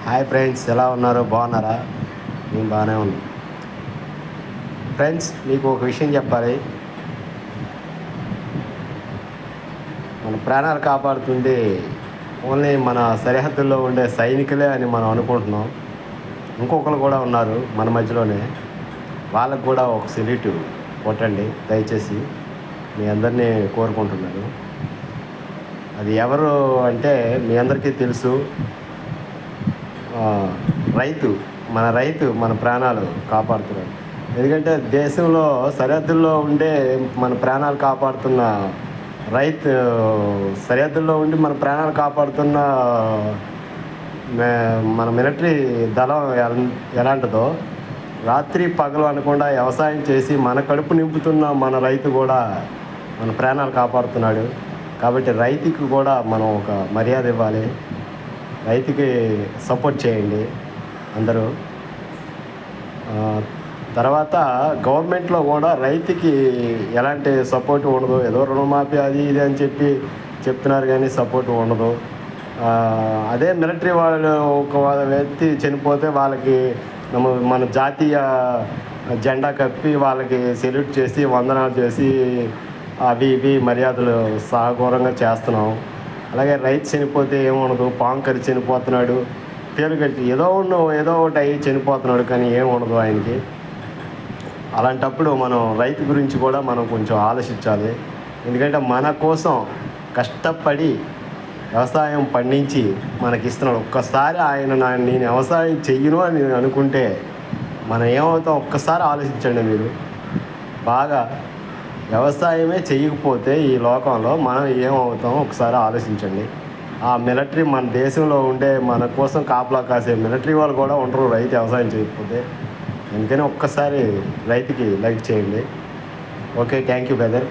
Hi friends, ఎలా ఉన్నారు? బాగున్నారా? నేను బాగానే ఉన్నాను ఫ్రెండ్స్. మీకు ఒక విషయం చెప్పాలి. మన ప్రాణాలు కాపాడుతుంది ఓన్లీ మన సరిహద్దుల్లో ఉండే సైనికులే అని మనం అనుకుంటున్నాం. ఇంకొకరు కూడా ఉన్నారు మన మధ్యలోనే. వాళ్ళకు కూడా ఒక సెల్యూట్ కొట్టండి దయచేసి, మీ అందరినీ కోరుకుంటున్నాను. అది ఎవరు అంటే మీ అందరికీ తెలుసు. రైతు, మన ప్రాణాలు కాపాడుతున్నాడు. ఎందుకంటే దేశంలో సరిహద్దుల్లో ఉండే మన ప్రాణాలు కాపాడుతున్న రైతు, సరిహద్దుల్లో ఉండి మన ప్రాణాలు కాపాడుతున్న మన మిలిటరీ దళం ఎలాంటిదో, రాత్రి పగలు అనకుండా వ్యవసాయం చేసి మన కడుపు నింపుతున్న మన రైతు కూడా మన ప్రాణాలు కాపాడుతున్నాడు. కాబట్టి రైతుకి కూడా మనం ఒక మర్యాద ఇవ్వాలి. రైతుకి సపోర్ట్ చేయండి అందరూ. తర్వాత గవర్నమెంట్లో కూడా రైతుకి ఎలాంటి సపోర్ట్ ఉండదు. ఏదో రుణమాఫీ అది ఇది అని చెప్తున్నారు, కానీ సపోర్ట్ ఉండదు. అదే మిలిటరీ వాళ్ళు ఒక వ్యక్తి చనిపోతే వాళ్ళకి మన జాతీయ జెండా కప్పి వాళ్ళకి సెల్యూట్ చేసి వందనాలు చేసి అవి ఇవి మర్యాదలు సాఘోరంగా చేస్తున్నాం. అలాగే రైతు చనిపోతే ఏముండదు, పాంకరి చనిపోతున్నాడు, పేరు కట్టి ఏదో ఒకటి అయ్యి చనిపోతున్నాడు, కానీ ఏముండదు ఆయనకి. అలాంటప్పుడు మనం రైతు గురించి కూడా మనం కొంచెం ఆలోచించాలి. ఎందుకంటే మన కోసం కష్టపడి వ్యవసాయం పండించి మనకి ఇస్తున్నాడు. ఒక్కసారి నేను వ్యవసాయం చెయ్యను అని అనుకుంటే మనం ఏమవుతాం ఒక్కసారి ఆలోచించండి మీరు. బాగా వ్యవసాయమే చేయకపోతే ఈ లోకంలో మనం ఏమవుతాం ఒకసారి ఆలోచించండి. ఆ మిలిటరీ, మన దేశంలో ఉండే మన కోసం కాపలా కాసే మిలిటరీ వాళ్ళు కూడా ఉండరు రైతు వ్యవసాయం చేయకపోతే. అందుకని ఒక్కసారి రైతుకి లైక్ చేయండి. Okay, thank you brother.